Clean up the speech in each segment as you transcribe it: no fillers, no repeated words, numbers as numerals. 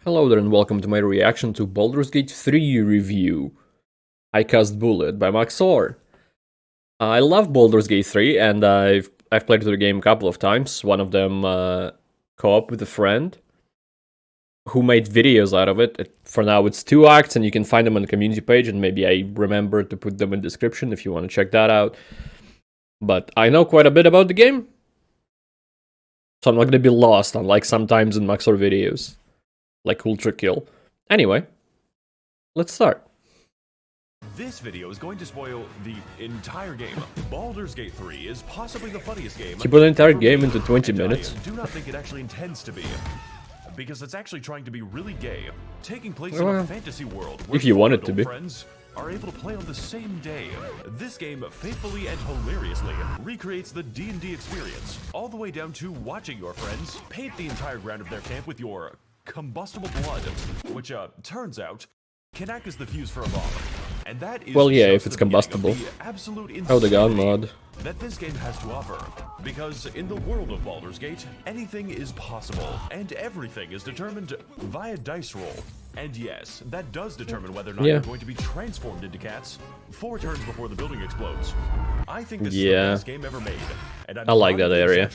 Hello there and welcome to my reaction to Baldur's Gate 3 review. I Cast Bullet by Maxor. I love Baldur's Gate 3 and I've played through the game a couple of times, one of them co-op with a friend who made videos out of it. For now it's 2 acts and you can find them on the community page, and maybe I remember to put them in the description if you want to check that out. But I know quite a bit about the game, so I'm not going to be lost, unlike sometimes in Maxor videos. Like Ultra Kill. Anyway, let's start. This video is going to spoil the entire game. Baldur's Gate 3 is possibly the funniest game. He put the entire game into 20 minutes. I do not think it actually intends to be, because it's actually trying to be really gay, taking place in a fantasy world where if you want it to be. Friends are able to play on the same day. This game faithfully and hilariously recreates the D&D experience, all the way down to watching your friends paint the entire ground of their camp with your combustible blood, which turns out can act as the fuse for a bomb. And that is, well, yeah, if it's combustible. Oh, the god mod that this game has to offer. Because in the world of Baldur's Gate, anything is possible, and everything is determined via dice roll. And yes, that does determine whether or not you're going to be transformed into cats 4 turns before the building explodes. I think this is the best game ever made, and I like that area.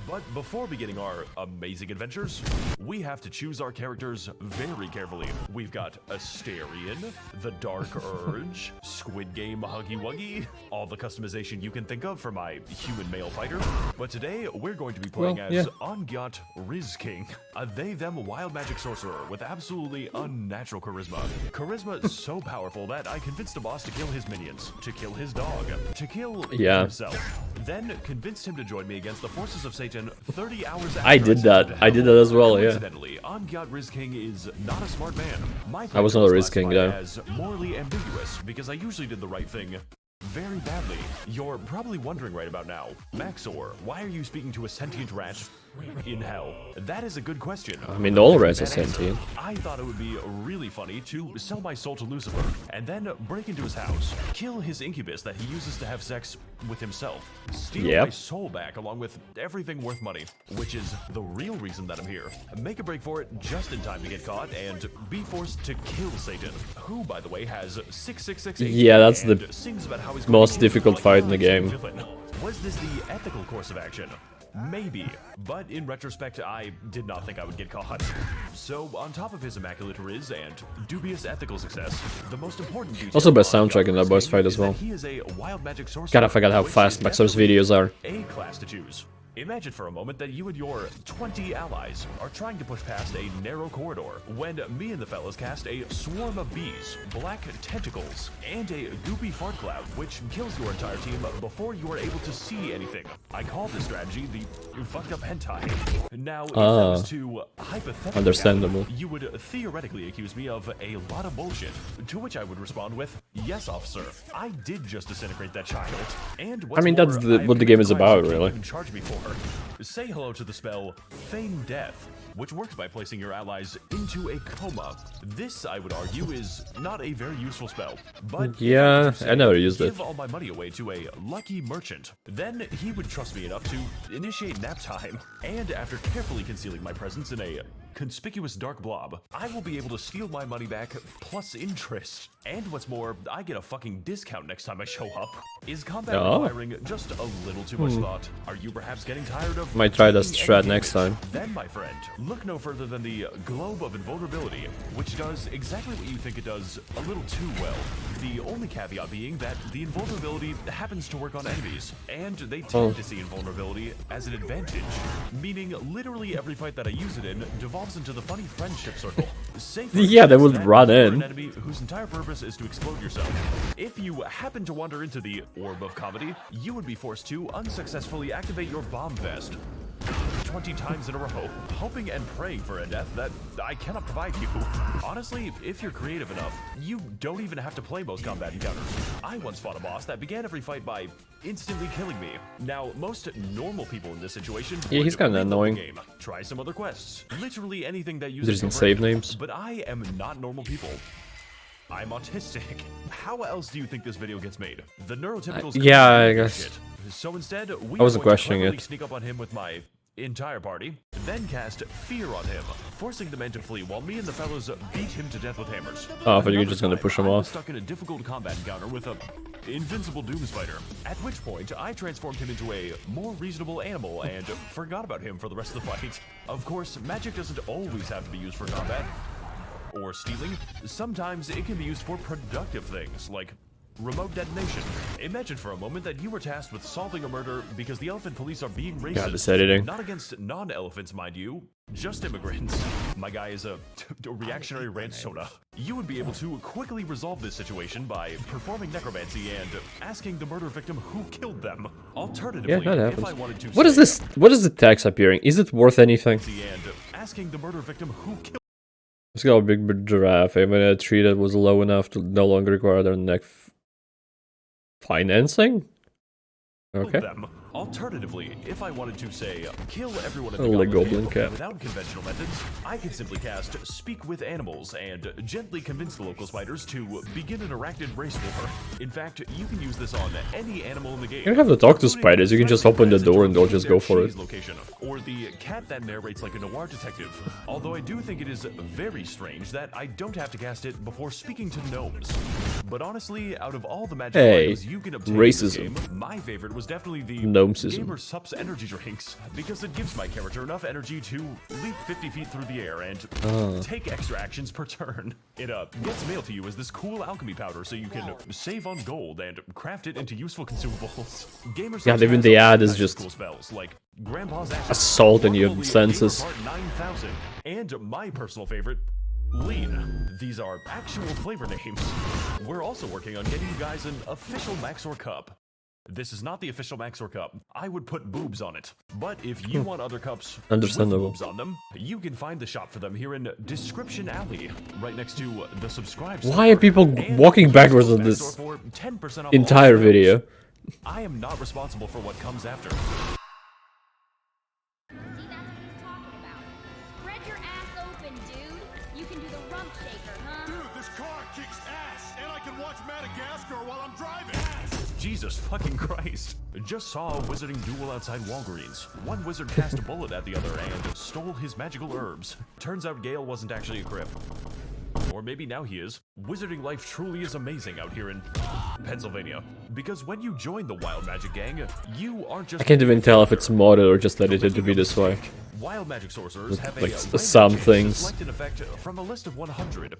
But before beginning our amazing adventures, we have to choose our characters very carefully. We've got Asterion, the Dark Urge, Squid Game Huggy Wuggy, all the customization you can think of for my human male fighter. But today, we're going to be playing as Ongyat Rizking, a they-them wild magic sorcerer with absolutely unnatural charisma. Charisma so powerful that I convinced a boss to kill his minions, to kill his dog, to kill himself. Then convinced him to join me against the forces of Satan 30 hours after I did that as well, yeah. Coincidentally, Ongyat Rizking is not a smart man. I was not a Rizking though. As morally ambiguous, because I usually did the right thing very badly. You're probably wondering right about now, Maxor, why are you speaking to a sentient rat in hell? That is a good question. I mean, all rats are sentient. I thought it would be really funny to sell my soul to Lucifer, and then break into his house, kill his incubus that he uses to have sex with himself, steal my soul back along with everything worth money, which is the real reason that I'm here. Make a break for it just in time to get caught and be forced to kill Satan, who, by the way, has 666 HP. Yeah, that's the most difficult fight in the game. Was this the ethical course of action? Maybe, but in retrospect, I did not think I would get caught. So, on top of his immaculate riz and dubious ethical success, the most important detail also best soundtrack in that boss fight as well. He is a wild magic sorcerer. God, I forgot how fast Maxor's videos are. A class to choose. Imagine for a moment that you and your 20 allies are trying to push past a narrow corridor when me and the fellas cast a swarm of bees, black tentacles, and a goopy fart cloud, which kills your entire team before you are able to see anything. I call this strategy the fucked up hentai. Now, if that was too hypothetical, understandable, you would theoretically accuse me of a lot of bullshit, to which I would respond with, yes, officer, I did just disintegrate that child. And what's I mean, that's what the game is about, really. Charge me for. Say hello to the spell Feign Death, which works by placing your allies into a coma. This, I would argue, is not a very useful spell, but yeah, I never used it. Give all my money away to a lucky merchant. Then he would trust me enough to initiate nap time, and after carefully concealing my presence in a conspicuous dark blob, I will be able to steal my money back plus interest. And what's more, I get a fucking discount next time I show up. Is combat requiring just a little too much thought? Are you perhaps getting tired of... Might try that strat next time. Then, my friend, look no further than the Globe of Invulnerability, which does exactly what you think it does a little too well. The only caveat being that the invulnerability happens to work on enemies, and they tend to see invulnerability as an advantage, meaning literally every fight that I use it in devolves into the funny friendship circle. Yeah, they would run in. An enemy whose entire purpose is to explode yourself. If you happen to wander into the Orb of Comedy, you would be forced to unsuccessfully activate your bomb vest 20 times in a row, hoping and praying for a death that I cannot provide you. Honestly, if you're creative enough, you don't even have to play most combat encounters. I once fought a boss that began every fight by instantly killing me. Now, most normal people in this situation he's kind of annoying. Try some other quests. Literally anything that uses There's some save names. But I am not normal people. I'm autistic. How else do you think this video gets made? The neurotypicals yeah, I guess. So instead, I wasn't questioning it. Sneak up on him with my entire party, then cast fear on him, forcing the man to flee while me and the fellows beat him to death with hammers. Oh, but you're Another just gonna time, push him I was off. stuck in a difficult combat encounter with a invincible doom spider, at which point I transformed him into a more reasonable animal and forgot about him for the rest of the fight. Of course, magic doesn't always have to be used for combat or stealing. Sometimes it can be used for productive things, like remote detonation. Imagine for a moment that you were tasked with solving a murder because the elephant police are being racist. God, this editing. Not against non-elephants, mind you, just immigrants. My guy is a reactionary ranch soda. You would be able to quickly resolve this situation by performing necromancy and asking the murder victim who killed them. Alternatively, Yeah, that if I happens. wanted to What is say- this? What is the text appearing? Is it worth anything? And asking the murder victim who killed Let's go, big giraffe. Even a tree that was low enough to no longer require their neck financing? Okay. them. Alternatively, if I wanted to say kill everyone in Oh, the the Goblin Goblin camp cat. without conventional methods, I could simply cast Speak with Animals and gently convince the local spiders to begin an arachnid race war. In fact, you can use this on any animal in the game. You don't have to talk to including spiders, you can just open the door and they'll just go for their it. cheese location, or the cat that narrates like a noir detective. Although I do think it is very strange that I don't have to cast it before speaking to gnomes. But honestly, out of all the magic Hey, items you can obtain in this racism. game, my favorite was definitely the Gnomesism. Gamer Sups energy drinks, because it gives my character enough energy to leap 50 feet through the air and take extra actions per turn. It gets mailed to you as this cool alchemy powder so you can save on gold and craft it into useful consumables. Gamer Sups even has the all ad is kinds of just cool spells like Grandpa's Ashes, assaulting your Guacamole, senses. Gamer Part 9000, and my personal favorite, Lean. These are actual flavor names. We're also working on getting you guys an official Maxor cup. This is not the official Maxor cup. I would put boobs on it. But if you want other cups Understandable. with boobs on them, you can find the shop for them here in Description Alley, right next to the subscribe. Why are people And walking use backwards code on this Maxor for 10% off all entire sales. video? I am not responsible for what comes after. See, that's what he's talking about. Spread your ass open, dude. You can do the rump shaker, huh? Dude, this car kicks ass, and I can watch Madagascar while I'm driving. Jesus fucking Christ. Just saw a wizarding duel outside Walgreens. One wizard cast a bullet at the other and stole his magical herbs. Turns out Gale wasn't actually a crip. Or maybe now he is. Wizarding life truly is amazing out here in Pennsylvania. Because when you join the Wild Magic Gang, you aren't just... I can't even tell if it's modded or just edited to be this way. Wild Magic sorcerers have like a some random chance to things. select an effect from a list of 100.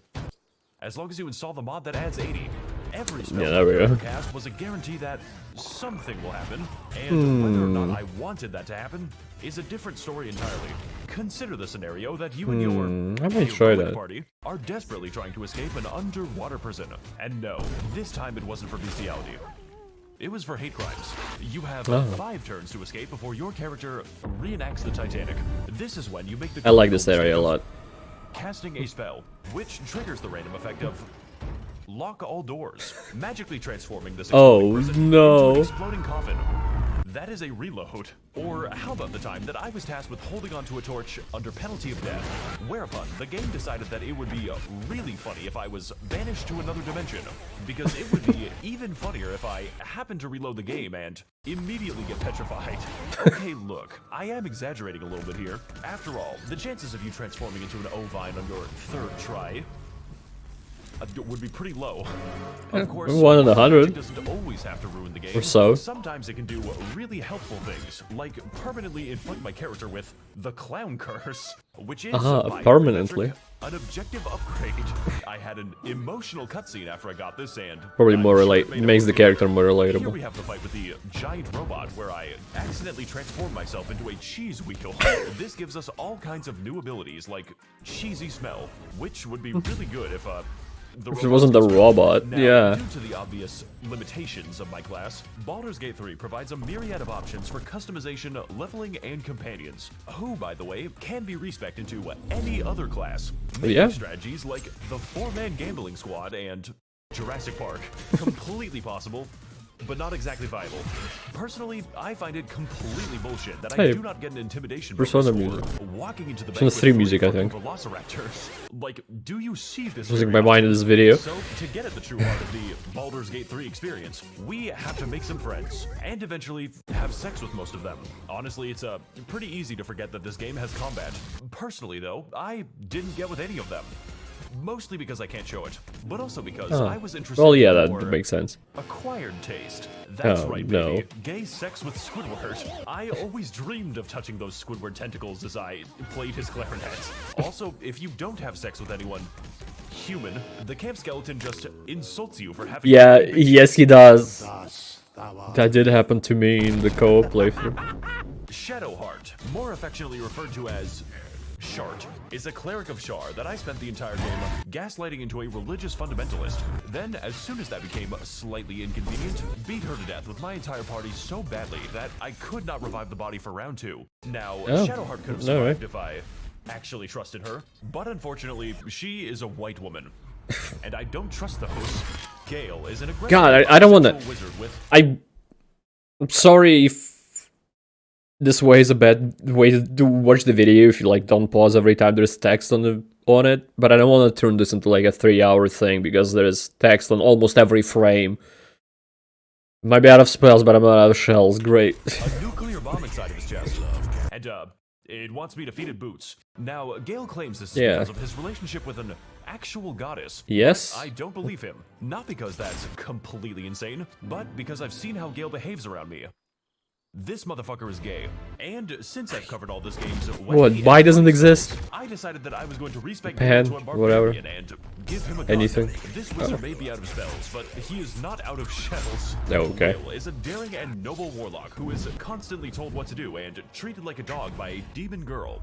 As long as you install the mod that adds 80. Every spell Yeah, there we you go. cast was a guarantee that something will happen, and whether or not I wanted that to happen is a different story entirely. Consider the scenario that you and I might your try Goblin that. party are desperately trying to escape an underwater prison. And no, this time it wasn't for bestiality. It was for hate crimes. You have 5 turns to escape before your character reenacts the Titanic. This is when you make the I like this area a lot. casting a spell, which triggers the random effect of lock all doors, magically transforming this Oh, exploding prison no. into an exploding coffin. That is a reload. Or how about the time that I was tasked with holding onto a torch under penalty of death? Whereupon the game decided that it would be really funny if I was banished to another dimension, because it would be even funnier if I happened to reload the game and immediately get petrified. Okay, look, I am exaggerating a little bit here. After all, the chances of you transforming into an ovine on your 3rd try would be pretty low. Of course, 1 in 100. it doesn't always have to ruin the game. Or so. Sometimes it can do really helpful things, like permanently inflict my character with the clown curse, which is by permanently. metric, an objective upgrade. I had an emotional cutscene after I got this, and Probably I'm more sure relate it made makes the it character more Here relatable. we have the fight with the giant robot, where I accidentally transformed myself into a cheese wheel. This gives us all kinds of new abilities, like cheesy smell, which would be really good if If it wasn't the robot, now, yeah. due to the obvious limitations of my class, Baldur's Gate 3 provides a myriad of options for customization, leveling, and companions, who, by the way, can be respec'd into any other class. Making yeah. strategies like the 4-man gambling squad and Jurassic Park completely possible but not exactly viable. Personally, I find it completely bullshit that Hey, I do not get an intimidation Persona bonus music. for walking into the Persona bank 3 with music, I fucking think. velociraptors. Like, do you see this? Losing very my mind in often? this video. So, to get at the true heart of the Baldur's Gate 3 experience, we have to make some friends, and eventually have sex with most of them. Honestly, it's pretty easy to forget that this game has combat. Personally, though, I didn't get with any of them. Mostly because I can't show it, but also because I was interested Well, yeah, in that more makes sense. acquired taste. That's Oh, right, no. baby. Gay sex with Squidward. I always dreamed of touching those Squidward tentacles as I played his clarinet. Also, if you don't have sex with anyone human, the camp skeleton just insults you for having. Yeah, yes, he does. That did happen to me in the co-op playthrough. Shadowheart, more affectionately referred to as Shart, is a cleric of Shar that I spent the entire game gaslighting into a religious fundamentalist. Then, as soon as that became slightly inconvenient, beat her to death with my entire party so badly that I could not revive the body for round 2. Now, Shadowheart could have survived if I actually trusted her, but unfortunately, she is a white woman. And I don't trust those. Gale is an aggressive God, I don't wanna... wizard with I'm sorry if this way is a bad way to watch the video if you like don't pause every time there's text on it, but I don't want to turn this into like a 3-hour thing because there's text on almost every frame. Might be out of spells, but I'm not out of shells. Great. a nuclear bomb inside of his chest. And it wants me defeated boots. Now, Gale claims this is because of his relationship with an actual goddess. Yes? I don't believe him. Not because that's completely insane, but because I've seen how Gale behaves around me. This motherfucker is gay, and since I've covered all this game's What? Why doesn't exist? I decided that I was going to respect Japan, Gale to a whatever. barbarian and give him a gun. Anything. This wizard may be out of spells, but he is not out of shells. Oh, okay. Gale is a daring and noble warlock who is constantly told what to do and treated like a dog by a demon girl.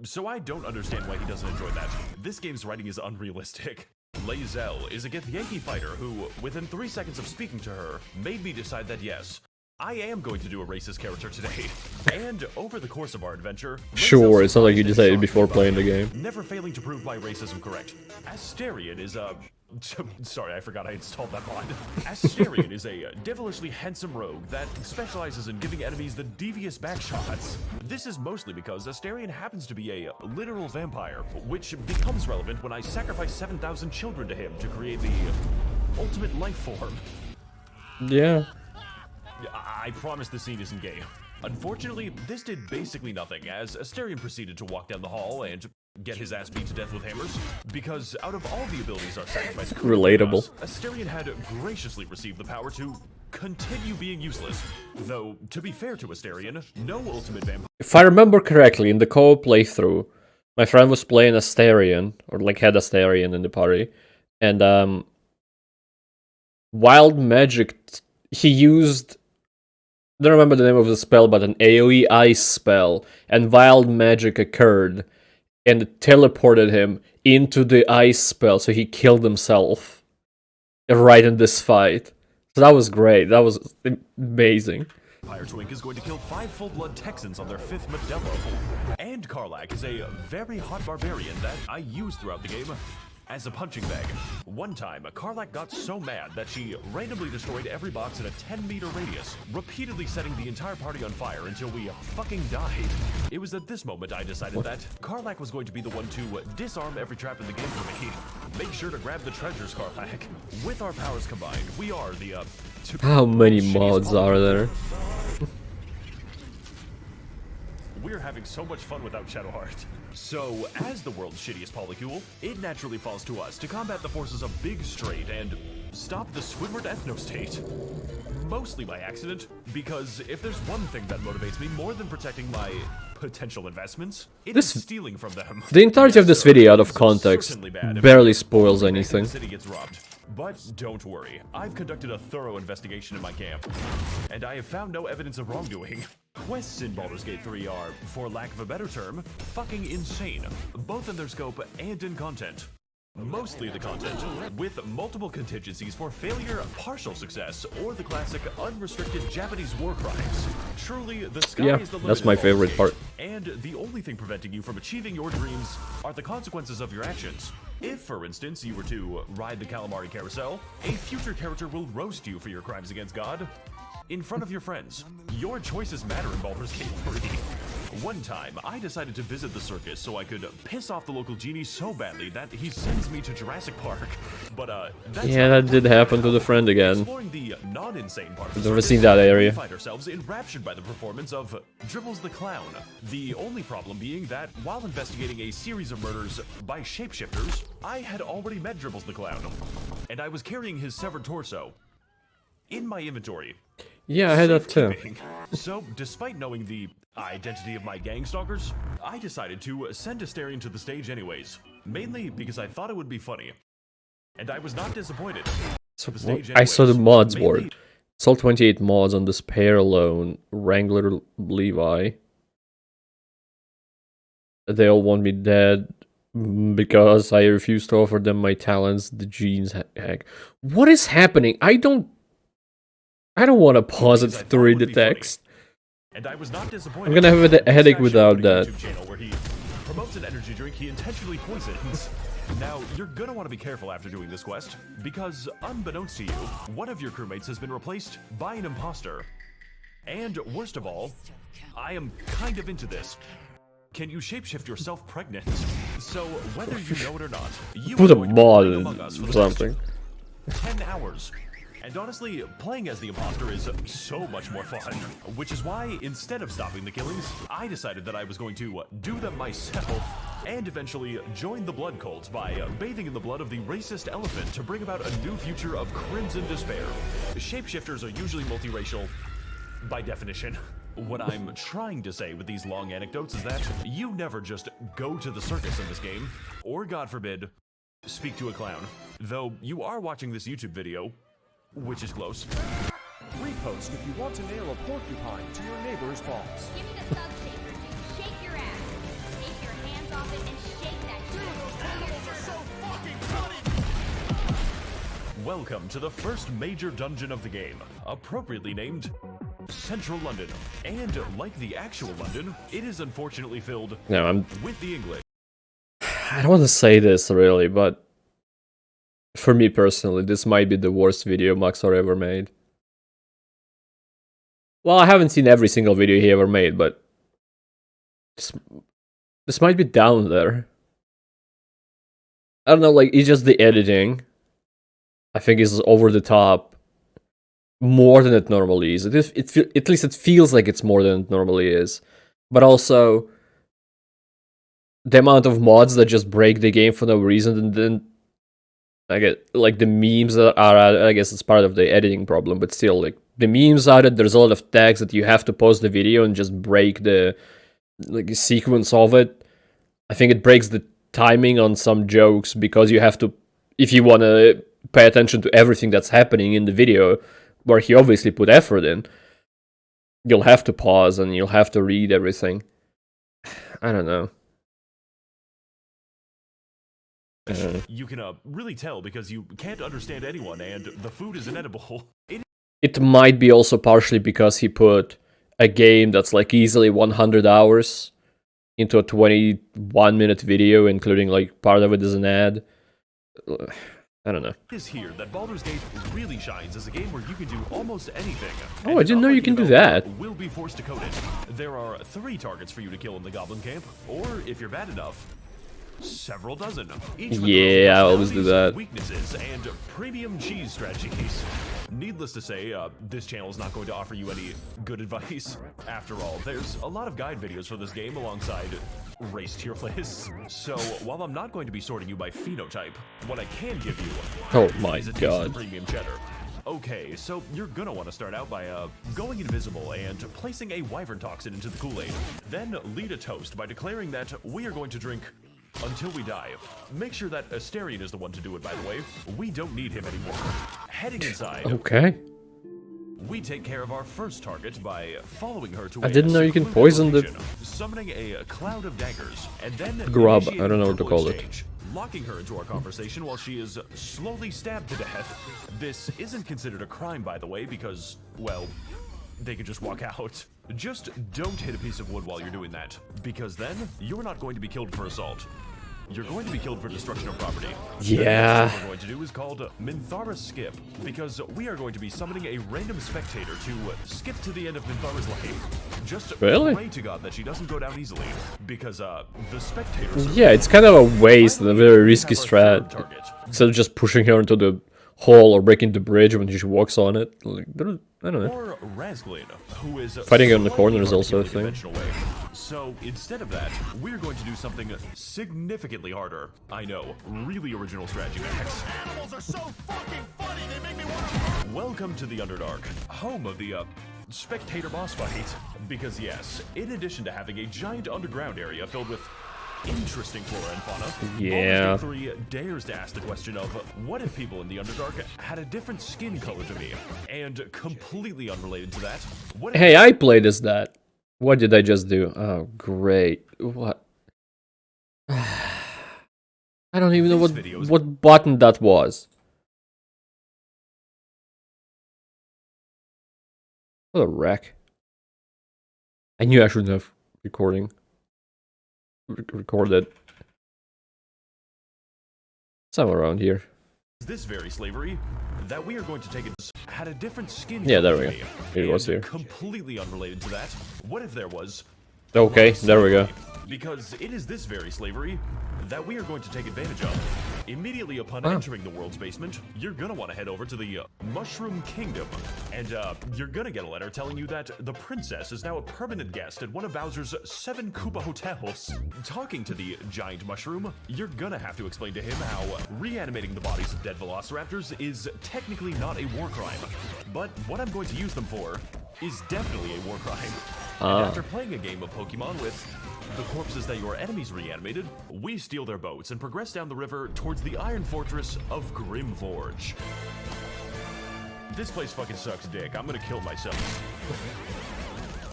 So I don't understand why he doesn't enjoy that. This game's writing is unrealistic. Lae'zel is a Githyanki fighter who, within 3 seconds of speaking to her, made me decide that yes, I am going to do a racist character today. And over the course of our adventure, Sure, it's not like you Lae'zel's decided shocked before about playing the him, game. never failing to prove my racism correct. Asterion is a... Sorry, I forgot I installed that mod. Asterion is a devilishly handsome rogue that specializes in giving enemies the devious backshots. This is mostly because Asterion happens to be a literal vampire, which becomes relevant when I sacrifice 7,000 children to him to create the ultimate life form. Yeah. I promise the scene isn't gay. Unfortunately, this did basically nothing, as Asterion proceeded to walk down the hall and get his ass beat to death with hammers, because out of all the abilities our sacrifice could Relatable. give us, Asterion had graciously received the power to continue being useless. Though, to be fair to Asterion, no ultimate vampire... If I remember correctly, in the co-op playthrough, my friend was playing Asterion, or like had Asterion in the party, and wild magic, he used... I don't remember the name of the spell, but an AoE ice spell, and wild magic occurred, and it teleported him into the ice spell, so he killed himself right in this fight. So that was great, that was amazing. Vampire Twink is going to kill 5 full-blood Texans on their 5th Modelo. And Karlach is a very hot barbarian that I use throughout the game as a punching bag. One time, Karlach got so mad that she randomly destroyed every box in a 10-meter radius, repeatedly setting the entire party on fire until we fucking died. It was at this moment I decided that Karlach was going to be the one to disarm every trap in the game for me. Make sure to grab the treasures, Karlach. With our powers combined, we are the, How many mods are there? We're having so much fun without Shadowheart. So, as the world's shittiest polycule, it naturally falls to us to combat the forces of Big Straight and stop the Squidward ethno-state. Mostly by accident, because if there's one thing that motivates me more than protecting my potential investments, it's stealing from them. The entirety of this video out of It's context certainly bad if barely spoils the anything. city gets robbed. But don't worry, I've conducted a thorough investigation in my camp, and I have found no evidence of wrongdoing. Quests in Baldur's Gate 3 are, for lack of a better term, fucking insane, both in their scope and in content. mostly the content, with multiple contingencies for failure, partial success, or the classic unrestricted Japanese war crimes. Truly, the sky is the limit. That's my in Baldur's favorite Gate, part. And the only thing preventing you from achieving your dreams are the consequences of your actions. If, for instance, you were to ride the calamari carousel, a future character will roast you for your crimes against God in front of your friends. Your choices matter in Baldur's Gate 3. One time, I decided to visit the circus so I could piss off the local genie so badly that he sends me to Jurassic Park. But, that's Yeah, that did happen to the friend again. Exploring the non-insane part of the I've never circus, seen that area. we find ourselves enraptured by the performance of Dribbles the Clown. The only problem being that while investigating a series of murders by shapeshifters, I had already met Dribbles the Clown, and I was carrying his severed torso in my inventory. Yeah, I had that too. Safekeeping. So, despite knowing the identity of my gang stalkers, I decided to send Astarion to the stage anyways, mainly because I thought it would be funny. And I was not disappointed. So The stage I saw the anyways, mods mainly- board. Saw 28 mods on this pair alone. Wrangler Levi. They all want me dead because I refuse to offer them my talents. The genes hack. What is happening? I don't want to pause it Because I to thought read it the would be funny. text. And I was not disappointed. I'm gonna have a This headache guy without showed a that. YouTube channel where he promotes an energy drink he intentionally poisons. Now, you're gonna want to be careful after doing this quest, because unbeknownst to you, one of your crewmates has been replaced by an imposter. And worst of all, I am kind of into this. Can you shapeshift yourself pregnant? So, whether you know it or not, you Put are a going to be mod playing in Among Us for the something. next 10 hours. And honestly, playing as the imposter is so much more fun. Which is why, instead of stopping the killings, I decided that I was going to do them myself and eventually join the blood cult by bathing in the blood of the racist elephant to bring about a new future of crimson despair. Shapeshifters are usually multiracial by definition. What I'm trying to say with these long anecdotes is that you never just go to the circus in this game, or God forbid, speak to a clown. Though you are watching this YouTube video, which is close. Repost if you want to nail a porcupine to your neighbor's balls. Give me the thug shaker, dude. Shake your ass. Take your hands off it and shake that shit. Welcome to the first major dungeon of the game, appropriately named Central London. And like the actual London, it is unfortunately filled No, with the English. I don't want to say this really, but for me personally, this might be the worst video Maxor ever made. Well, I haven't seen every single video he ever made, but this might be down there. I don't know, like, it's just the editing. I think is over the top more than it normally is. At least it feels like it's more than it normally is. But also, the amount of mods that just break the game for no reason, and then I get like the memes that are, I guess it's part of the editing problem, but still, like the memes are that there's a lot of tags that you have to pause the video and just break the like sequence of it. I think it breaks the timing on some jokes because you have to, if you want to pay attention to everything that's happening in the video, where he obviously put effort in, you'll have to pause and you'll have to read everything. I don't know. You can really tell because you can't understand anyone and the food is inedible. It might be also partially because he put a game that's like easily 100 hours into a 21-minute video, including like part of it is an ad. I don't know. It is here that Baldur's Gate really shines as a game where you can do almost anything. Oh, And I didn't know you can do that. Will be forced to code it. There are 3 targets for you to kill in the Goblin camp, or if you're bad enough, several dozen. Each with Yeah, their own I always do personalities, that. Weaknesses and premium cheese strategies. Needless to say, this channel is not going to offer you any good advice. After all, there's a lot of guide videos for this game alongside race tier lists. So while I'm not going to be sorting you by phenotype, what I can give you Oh my is a taste god. of premium cheddar. Okay, so you're gonna want to start out by going invisible and placing a wyvern toxin into the Kool-Aid. Then lead a toast by declaring that we are going to drink until we die. Make sure that Astarion is the one to do it, by the way. We don't need him anymore. Heading inside, Okay. we take care of our first target by following her to I didn't know you can secluded poison the- location, summoning a cloud of daggers, and then Grub, I initiating don't know what to the call void it. stage. locking her into our conversation while she is slowly stabbed to death. This isn't considered a crime, by the way, because, well, they can just walk out. Just don't hit a piece of wood while you're doing that, because then you're not going to be killed for assault. You're going to be killed for destruction of property. Yeah. The next thing we're going to do is called Minthara's Skip, because we are going to be summoning a random spectator to skip to the end of Minthara's life. Just pray to God that she doesn't go down easily, because the spectators. Yeah, it's kind of a waste and a very risky strat. Instead of just pushing her into the hole or breaking the bridge when she walks on it. Like, I don't know. Or Razglin, who is fighting on the corner is also a thing. So instead of that, we're going to do something significantly harder. I know, really original strategy mechanics. Animals are so fucking funny, they make me want to... Welcome to the Underdark, home of the spectator boss fight. Because yes, in addition to having a giant underground area filled with interesting flora and fauna, yeah. Baldur's Gate 3 dares to ask the question of, what if people in the Underdark had a different skin color to me? And completely unrelated to that, what if... Hey, I played as that. What did I just do? Oh, great. What? I don't even know what button that was. What a wreck. I knew I shouldn't have recorded. Somewhere around here. This very slavery that we are going to take it had a different skin. Yeah, there we go. It was here. Completely unrelated to that. What if there was? Okay, there we go. Because it is this very slavery that we are going to take advantage of. Immediately upon entering the world's basement, you're gonna want to head over to the Mushroom Kingdom, and you're gonna get a letter telling you that the princess is now a permanent guest at one of Bowser's 7 Koopa hotels. Talking to the giant mushroom, you're gonna have to explain to him how reanimating the bodies of dead velociraptors is technically not a war crime, but what I'm going to use them for is definitely a war crime. And after playing a game of Pokemon with the corpses that your enemies reanimated, we steal their boats and progress down the river towards the Iron Fortress of Grimforge. This place fucking sucks dick. I'm gonna kill myself.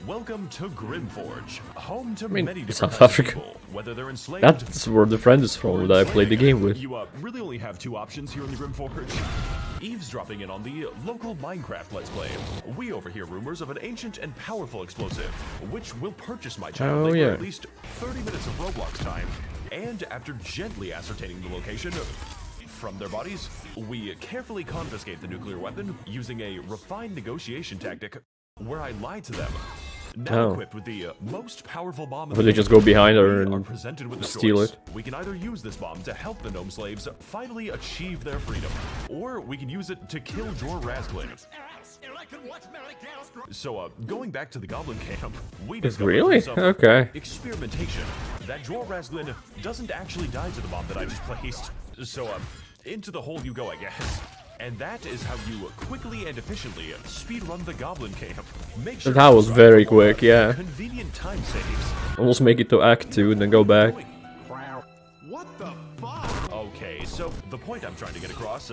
Welcome to Grimforge, home to many different South types of Africa. people, whether they're enslaved. That's where the friend is from that I played the game with. You really only have 2 options here in the Grimforge. Eavesdropping in on the local Minecraft Let's Play. We overhear rumors of an ancient and powerful explosive, which will purchase my child for at least 30 minutes of Roblox time. And after gently ascertaining the location from their bodies, we carefully confiscate the nuclear weapon using a refined negotiation tactic where I lie to them. Now equipped with the most powerful bomb in the Would they just go behind her we are and presented with a steal choice. it? We can either use this bomb to help the gnome slaves finally achieve their freedom, or we can use it to kill Jor Razglin. So, going back to the Goblin camp, we discovered Really? some Okay. experimentation that Jor Razglin doesn't actually die to the bomb that I just placed. So, into the hole you go, I guess. And that is how you quickly and efficiently speedrun the Goblin camp. Make sure That was very quick, yeah. Convenient time saves. Almost make it to Act 2 and then go back. What the fuck? Okay, so the point I'm trying to get across,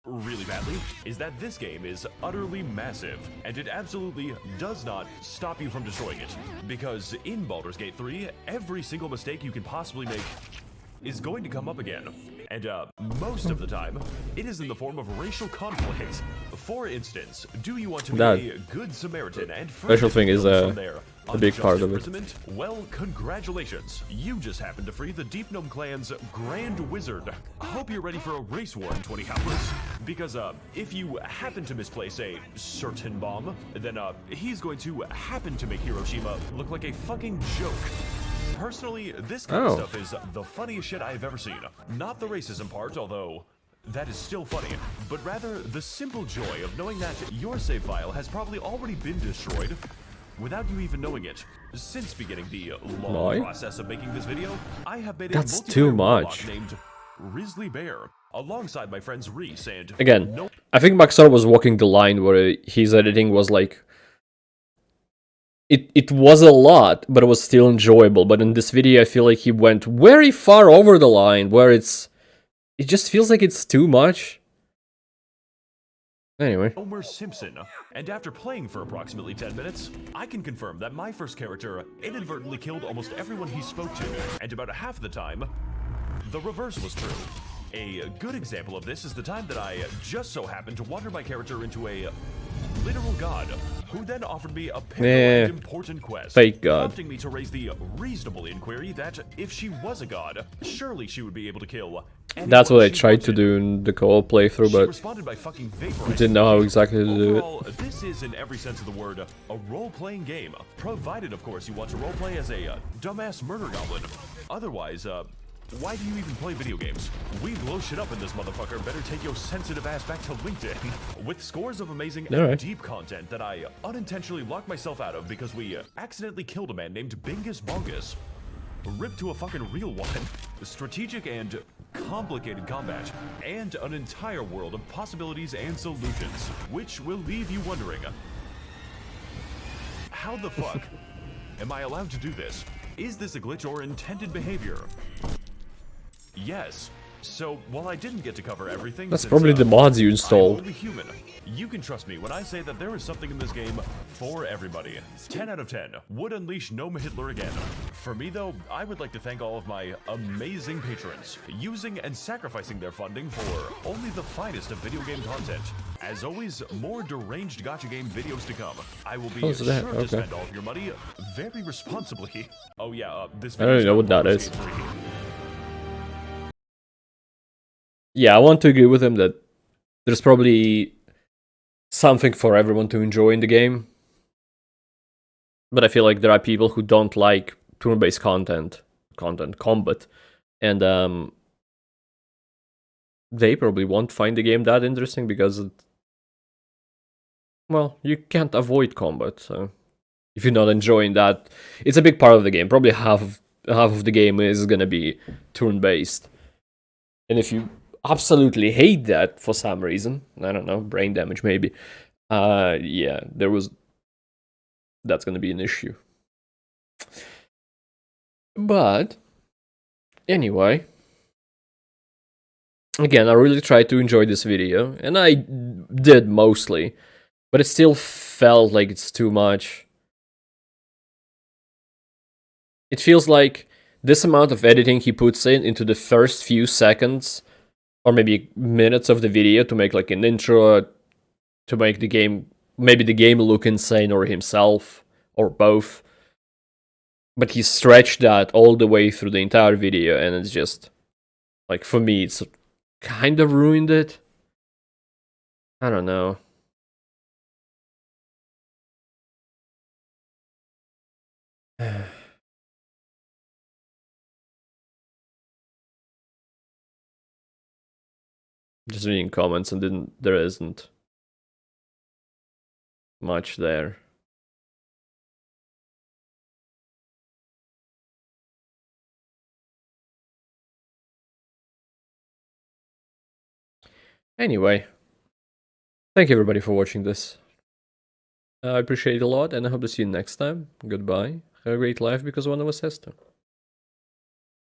really badly, is that this game is utterly massive, and it absolutely does not stop you from destroying it. Because in Baldur's Gate 3, every single mistake you can possibly make is going to come up again. And most of the time, it is in the form of racial conflict. For instance, do you want to be a good Samaritan and racial thing is a big part of it. Well, congratulations. You just happened to free the Deep Gnome Clan's Grand Wizard. Hope you're ready for a race war in 20 hours. Because if you happen to misplace a certain bomb, then he's going to happen to make Hiroshima look like a fucking joke. Personally, this kind of stuff is the funniest shit I've ever seen. Not the racism part, although that is still funny, but rather the simple joy of knowing that your save file has probably already been destroyed without you even knowing it. Since beginning the long process of making this video, I have made a too much. named Grizzly Bear, alongside my friends Reese and... Again, I think Maxar was walking the line where his editing was like... It was a lot, but it was still enjoyable. But in this video, I feel like he went very far over the line, where it just feels like it's too much. Anyway. Homer Simpson. And after playing for approximately 10 minutes, I can confirm that my first character inadvertently killed almost everyone he spoke to. And about half the time, the reverse was true. A good example of this is the time that I just so happened to water my character into a literal god, who then offered me a pivotal and important quest, fake god, prompting me to raise the reasonable inquiry that if she was a god, surely she would be able to kill anyone. That's what I she tried to wanted. do in the co-op playthrough, She but responded by fucking vaporizing didn't know how me. exactly to do it. Overall, this is, in every sense of the word, a role-playing game, provided, of course, you want to roleplay as a dumbass murder goblin. Otherwise, why do you even play video games? We blow shit up in this motherfucker. Better take your sensitive ass back to LinkedIn. With scores of amazing and deep content that I unintentionally locked myself out of because we accidentally killed a man named Bingus Bongus. Rip to a fucking real one. Strategic and complicated combat, and an entire world of possibilities and solutions, which will leave you wondering, how the fuck am I allowed to do this? Is this a glitch or intended behavior? Yes. So, while I didn't get to cover everything, That's since, probably the mods you I'm installed. only human, you can trust me when I say that there is something in this game for everybody. 10 out of 10. Would unleash Gnome Hitler again. For me, though, I would like to thank all of my amazing patrons, using and sacrificing their funding for only the finest of video game content. As always, more deranged gacha game videos to come. I will be sure to spend all of your money very responsibly. Oh yeah, this I video don't know what that Baldur's is. Gate 3. Yeah, I want to agree with him that there's probably something for everyone to enjoy in the game. But I feel like there are people who don't like turn-based combat, and they probably won't find the game that interesting because, well, you can't avoid combat. So if you're not enjoying that, it's a big part of the game. Probably half of the game is gonna be turn-based, and if you absolutely hate that for some reason, I don't know, brain damage maybe, yeah, that's gonna be an issue. But anyway, again, I really tried to enjoy this video, and I did mostly, but it still felt like it's too much. It feels like this amount of editing he puts into the first few seconds or maybe minutes of the video to make like an intro, to make the game, maybe the game look insane or himself, or both. But he stretched that all the way through the entire video, and it's just, like, for me, it's kind of ruined it. I don't know. Just reading comments, and there isn't much there. Anyway, thank you everybody for watching this. I appreciate it a lot, and I hope to see you next time. Goodbye. Have a great life, because one of us has to.